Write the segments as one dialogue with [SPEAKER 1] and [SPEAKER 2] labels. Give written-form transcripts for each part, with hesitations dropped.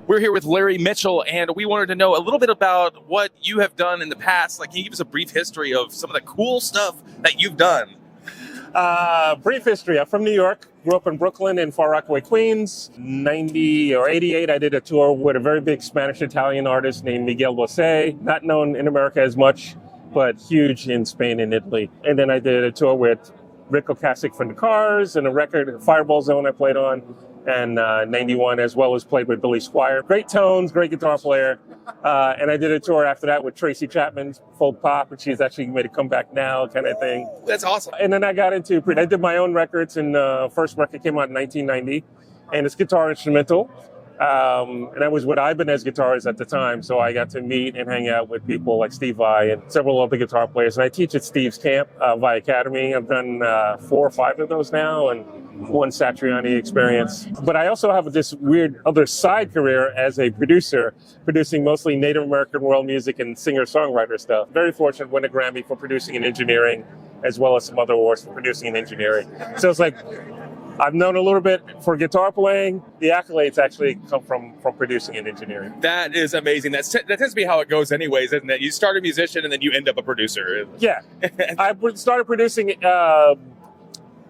[SPEAKER 1] We're here with Larry Mitchell, and we wanted to know a little bit about what you have done in the past. Like, can you give us a brief history of some of the cool stuff that you've done?
[SPEAKER 2] Brief history. I'm from New York. Grew up in Brooklyn in Far Rockaway, Queens. 90 or 88, I did a tour with a very big Spanish-Italian artist named Miguel Bosé. Not known in America as much, but huge in Spain and Italy. And then I did a tour with Ric Ocasek from the Cars and a record, Fireball Zone, I played on, and 91, as well as played with Billy Squier. Great tones, great guitar player. And I did a tour after that with Tracy Chapman, folk pop, and she's actually made a comeback now kind of thing.
[SPEAKER 1] That's awesome.
[SPEAKER 2] And then I got into, I did my own records, and the first record came out in 1990, and it's guitar instrumental. And I was with Ibanez guitarists at the time, so I got to meet and hang out with people like Steve Vai and several other guitar players. And I teach at Steve's camp, Vai Academy. I've done 4 or 5 of those now, and one Satriani experience. But I also have this weird other side career as a producer, producing mostly Native American world music and singer-songwriter stuff. Very fortunate to win a Grammy for producing and engineering, as well as some other awards for producing and engineering. So it's like, I've known a little bit for guitar playing. The accolades actually come from producing and engineering.
[SPEAKER 1] That is amazing. That tends to be how it goes anyways, isn't it? You start a musician and then you end up a producer.
[SPEAKER 2] Yeah. I started producing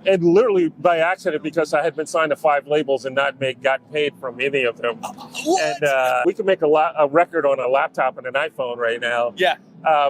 [SPEAKER 2] and literally by accident, because I had been signed to 5 labels and not gotten paid from any of them.
[SPEAKER 1] What?
[SPEAKER 2] And we can make a record on a laptop and an iPhone right now.
[SPEAKER 1] Yeah.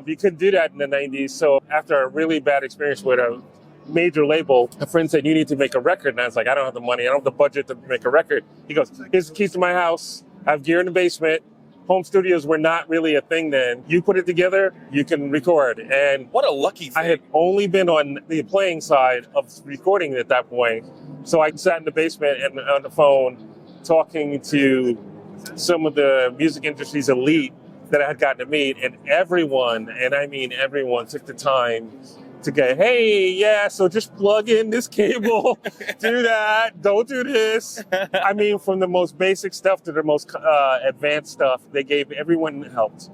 [SPEAKER 2] You couldn't do that in the 90s. So after a really bad experience with a major label, a friend said, you need to make a record. And I was like, I don't have the money. I don't have the budget to make a record. He goes, here's the keys to my house. I have gear in the basement. Home studios were not really a thing then. You put it together, you can record. And
[SPEAKER 1] what a lucky thing.
[SPEAKER 2] I had only been on the playing side of recording at that point. So I sat in the basement and on the phone talking to some of the music industry's elite that I had gotten to meet. And everyone, and I mean everyone, took the time to go, hey, yeah, so just plug in this cable, do that, don't do this. I mean, from the most basic stuff to the most advanced stuff, they gave, everyone helped.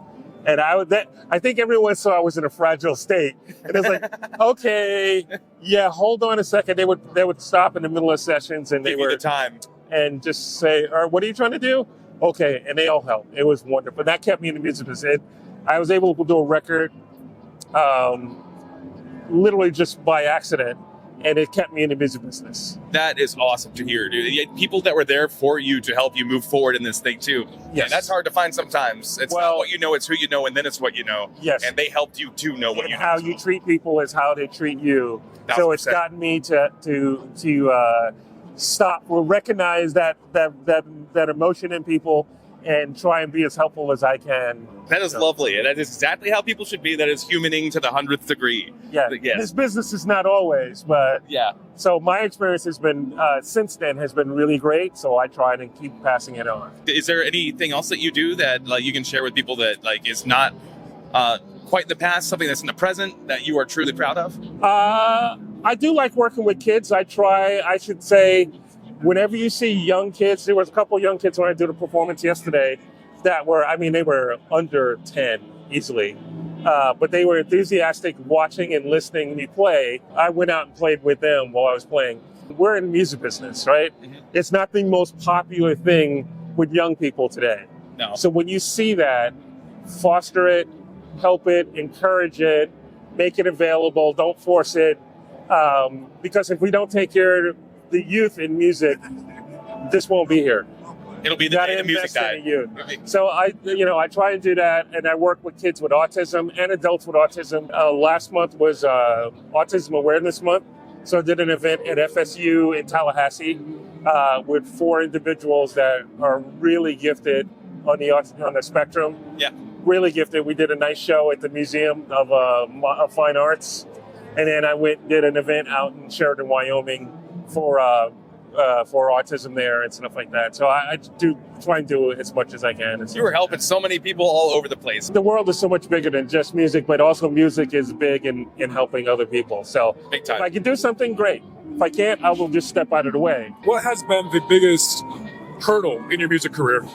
[SPEAKER 2] And I think everyone saw I was in a fragile state. And it's like, okay, yeah, hold on a second. They would stop in the middle of sessions and they
[SPEAKER 1] Give you the time.
[SPEAKER 2] And just say, all right, what are you trying to do? Okay, and they all helped. It was wonderful. That kept me in the music business. I was able to do a record literally just by accident, and it kept me in the music business.
[SPEAKER 1] That is awesome to hear, dude. People that were there for you to help you move forward in this thing too.
[SPEAKER 2] Yes.
[SPEAKER 1] And that's hard to find sometimes. It's not what you know, it's who you know, and then it's what you know.
[SPEAKER 2] Yes.
[SPEAKER 1] And they helped you to know what you know.
[SPEAKER 2] How you treat people is how they treat you.
[SPEAKER 1] 1,000%.
[SPEAKER 2] So it's gotten me to stop or recognize that emotion in people and try and be as helpful as I can.
[SPEAKER 1] That is lovely, and that is exactly how people should be. That is humaning to the 100th degree.
[SPEAKER 2] Yeah,
[SPEAKER 1] yes.
[SPEAKER 2] This business is not always, but
[SPEAKER 1] yeah.
[SPEAKER 2] So my experience has been, since then, has been really great, so I try to keep passing it on.
[SPEAKER 1] Is there anything else that you do that you can share with people that is not quite the past, something that's in the present that you are truly proud of?
[SPEAKER 2] I do like working with kids. I should say, whenever you see young kids, there was a couple young kids when I did a performance yesterday that were, they were under 10 easily, but they were enthusiastic watching and listening me play. I went out and played with them while I was playing. We're in the music business, right? Mm-hmm. It's not the most popular thing with young people today.
[SPEAKER 1] No.
[SPEAKER 2] So when you see that, foster it, help it, encourage it, make it available, don't force it, because if we don't take care of the youth in music, this won't be here.
[SPEAKER 1] It'll be the day the music died.
[SPEAKER 2] So I try and do that, and I work with kids with autism and adults with autism. Last month was Autism Awareness Month, so I did an event at FSU in Tallahassee with 4 individuals that are really gifted on the spectrum.
[SPEAKER 1] Yeah,
[SPEAKER 2] really gifted. We did a nice show at the Museum of Fine Arts, and then I went and did an event out in Sheridan, Wyoming, for autism there and stuff like that. So I do try and do as much as I can.
[SPEAKER 1] You were helping so many people all over the place.
[SPEAKER 2] The world is so much bigger than just music, but also music is big in helping other people. So
[SPEAKER 1] big time.
[SPEAKER 2] If I can do something, great. If I can't, I will just step out of the way.
[SPEAKER 3] What has been the biggest hurdle in your music career?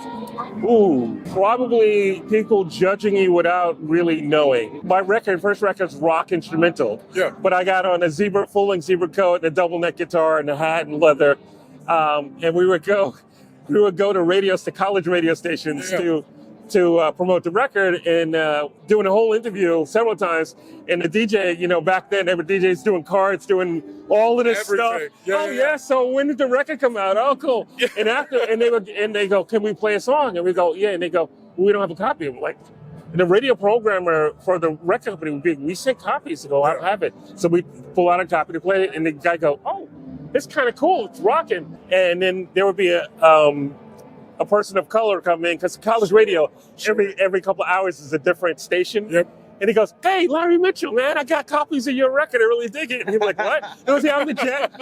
[SPEAKER 2] Ooh, probably people judging you without really knowing. My first record's rock instrumental.
[SPEAKER 3] Yeah.
[SPEAKER 2] But I got on a full-length zebra coat and a double neck guitar and a hat and leather. And we would go we would go to college radio stations to promote the record, and doing a whole interview several times. And the DJ, back then, every DJ's doing cards, doing all of this stuff. So when did the record come out? Oh, cool. Yeah. And they go, can we play a song? And we go, yeah. And they go, well, we don't have a copy. I'm like, the radio programmer for the record company would be, we sent copies to go, I don't have it. So we pull out a copy to play it, and the guy go, oh, it's kind of cool. It's rocking. And then there would be a person of color come in, because college radio, every couple of hours is a different station.
[SPEAKER 3] Yep.
[SPEAKER 2] And he goes, hey, Larry Mitchell, man, I got copies of your record. I really dig it. And he's like, what? He goes, yeah,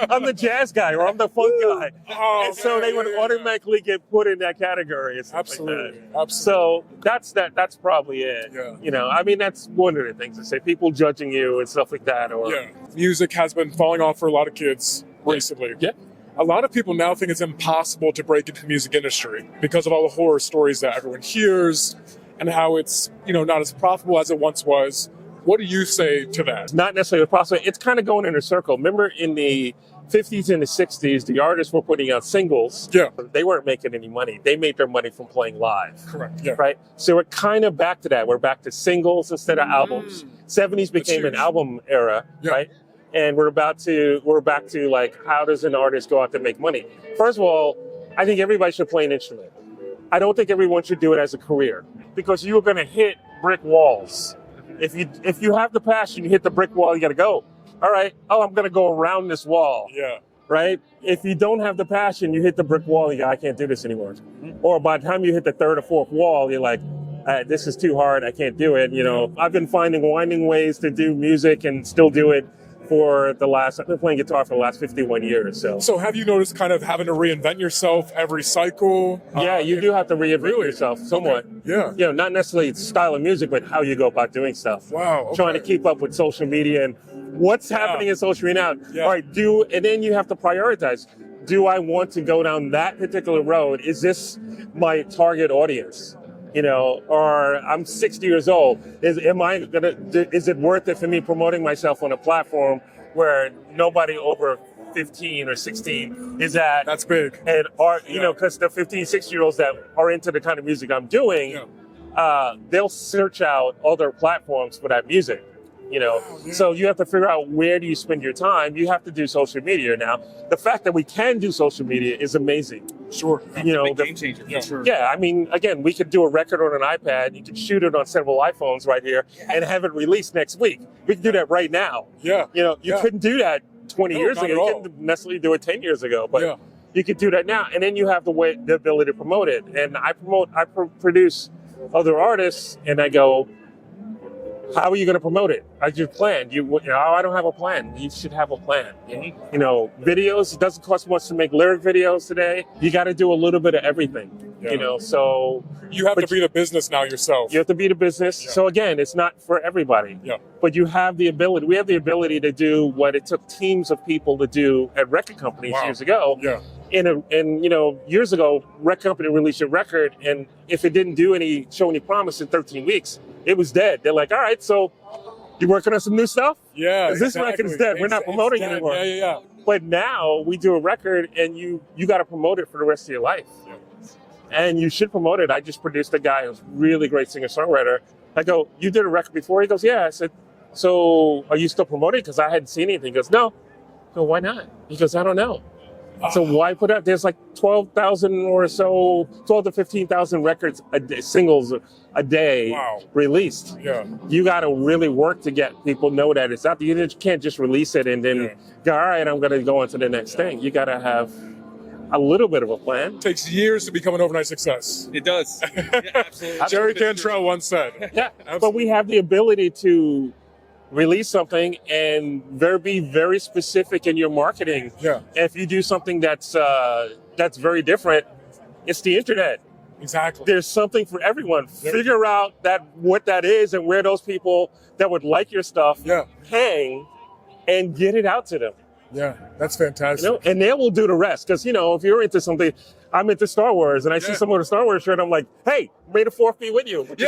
[SPEAKER 2] I'm the jazz guy, or I'm the funk guy.
[SPEAKER 3] Oh,
[SPEAKER 2] and so they would automatically get put in that category. And
[SPEAKER 3] Absolutely.
[SPEAKER 2] Like
[SPEAKER 3] Absolutely.
[SPEAKER 2] So that's probably it.
[SPEAKER 3] Yeah.
[SPEAKER 2] I mean, that's one of the things to say. People judging you and stuff like that. Or
[SPEAKER 3] Music has been falling off for a lot of kids recently.
[SPEAKER 2] Yeah.
[SPEAKER 3] A lot of people now think it's impossible to break into the music industry because of all the horror stories that everyone hears and how it's, not as profitable as it once was. What do you say to that?
[SPEAKER 2] Not necessarily possible. It's kind of going in a circle. Remember in the 50s and the 60s, the artists were putting out singles.
[SPEAKER 3] Yeah.
[SPEAKER 2] They weren't making any money. They made their money from playing live.
[SPEAKER 3] Correct. Yeah.
[SPEAKER 2] Right? So we're kind of back to that. We're back to singles instead of albums. 70s became an album era, right? And we're back to like, how does an artist go out to make money? First of all, I think everybody should play an instrument. I don't think everyone should do it as a career, because you're going to hit brick walls. If you have the passion, you hit the brick wall, you got to go. All right. Oh, I'm going to go around this wall.
[SPEAKER 3] Yeah.
[SPEAKER 2] Right. If you don't have the passion, you hit the brick wall. You go, I can't do this anymore. Or by the time you hit the third or fourth wall, you're like, this is too hard. I can't do it. I've been winding ways to do music and still do it I've been playing guitar for the last 51 years.
[SPEAKER 3] So have you noticed kind of having to reinvent yourself every cycle?
[SPEAKER 2] Yeah, you do have to reinvent yourself somewhat.
[SPEAKER 3] Okay. Yeah.
[SPEAKER 2] Not necessarily the style of music, but how you go about doing stuff.
[SPEAKER 3] Wow. Okay.
[SPEAKER 2] Trying to keep up with social media and what's happening in social media now.
[SPEAKER 3] Yeah.
[SPEAKER 2] All right, and then you have to prioritize. Do I want to go down that particular road? Is this my target audience? Or I'm 60 years old. Is it worth it for me promoting myself on a platform where nobody over 15 or 16 is at?
[SPEAKER 3] That's big.
[SPEAKER 2] And because the 15, 16-year-olds that are into the kind of music I'm doing, they'll search out other platforms for that music. So you have to figure out, where do you spend your time? You have to do social media now. The fact that we can do social media is amazing.
[SPEAKER 3] Sure.
[SPEAKER 1] Game changer. Yeah. Sure.
[SPEAKER 2] Yeah, I mean, again, we could do a record on an iPad. You could shoot it on several iPhones right here and have it released next week. We can do that right now.
[SPEAKER 3] Yeah.
[SPEAKER 2] You couldn't do that 20 years ago. You couldn't necessarily do it 10 years ago, but you could do that now. And then you have the ability to promote it. And I produce other artists, and I go, how are you going to promote it? As your plan? I don't have a plan. You should have a plan. Videos, it doesn't cost much to make lyric videos today. You got to do a little bit of everything. So
[SPEAKER 3] you have to be the business now yourself.
[SPEAKER 2] You have to be the business. So again, it's not for everybody. But you have the ability. We have the ability to do what it took teams of people to do at record companies years ago. And years ago, record company released a record, and if it didn't show any promise in 13 weeks, it was dead. They're like, all right, so you working on some new stuff?
[SPEAKER 3] Yeah,
[SPEAKER 2] this record is dead. We're not promoting it anymore.
[SPEAKER 3] Yeah.
[SPEAKER 2] But now we do a record, and you got to promote it for the rest of your life. And you should promote it. I just produced a guy who's a really great singer-songwriter. I go, you did a record before? He goes, yeah. I said, so are you still promoting? Because I hadn't seen anything. He goes, no. I go, why not? He goes, I don't know. So why put out? There's like 12,000 or so, 12 to 15,000 records singles a day released.
[SPEAKER 3] Yeah.
[SPEAKER 2] You got to really work to get people know that it's out there. You can't just release it and then go, all right, I'm going to go on to the next thing. You got to have a little bit of a plan.
[SPEAKER 3] It takes years to become an overnight success.
[SPEAKER 1] It does. Absolutely.
[SPEAKER 3] Jerry Cantrell once said.
[SPEAKER 2] Yeah, but we have the ability to release something and be very specific in your marketing.
[SPEAKER 3] Yeah.
[SPEAKER 2] If you do something that's very different, it's the internet.
[SPEAKER 3] Exactly.
[SPEAKER 2] There's something for everyone. Figure out what that is and where those people that would like your stuff hang, and get it out to them.
[SPEAKER 3] Yeah, that's fantastic.
[SPEAKER 2] And they will do the rest. Because, if you're into something, I'm into Star Wars, and I see someone with a Star Wars shirt, I'm like, hey, may the fourth be with you. And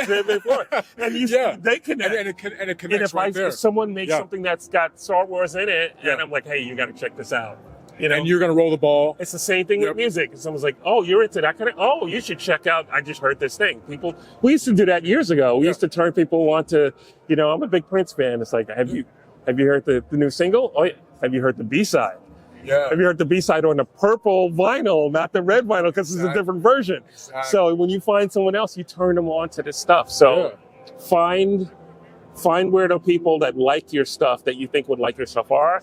[SPEAKER 2] they connect.
[SPEAKER 3] And it connects right there.
[SPEAKER 2] If someone makes something that's got Star Wars in it, and I'm like, hey, you got to check this out. You know,
[SPEAKER 3] And you're going to roll the ball.
[SPEAKER 2] it's the same thing
[SPEAKER 3] Yep.
[SPEAKER 2] with music. Someone's like, "Oh, you're into that kind of? Oh, you should check out. I just heard this thing." We used to do that years ago. We
[SPEAKER 3] Yeah.
[SPEAKER 2] used to turn people on to, I'm a big Prince fan. It's like, have you heard the new single? Oh, yeah. Have you heard the B-side?
[SPEAKER 3] Yeah.
[SPEAKER 2] Have you heard the B-side on the purple vinyl, not the red vinyl, because it's a
[SPEAKER 3] Exactly.
[SPEAKER 2] different version.
[SPEAKER 3] Exactly.
[SPEAKER 2] So when you find someone else, you turn them on to this stuff. So find where the people that like your stuff, that you think would like your stuff are,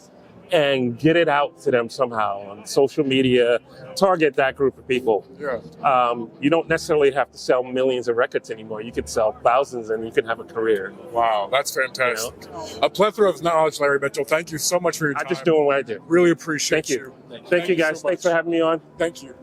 [SPEAKER 2] and get it out to them somehow on social media. Target that group of people.
[SPEAKER 3] Yeah.
[SPEAKER 2] You don't necessarily have to sell millions of records anymore. You could sell thousands and you can have a career.
[SPEAKER 3] Wow, that's fantastic. A plethora of knowledge, Larry Mitchell. Thank you so much for your time.
[SPEAKER 2] I'm just doing what I do.
[SPEAKER 3] Really appreciate
[SPEAKER 2] Thank you. Thank you, guys.
[SPEAKER 3] so
[SPEAKER 2] Thanks for
[SPEAKER 3] much.
[SPEAKER 2] having me on.
[SPEAKER 3] Thank you.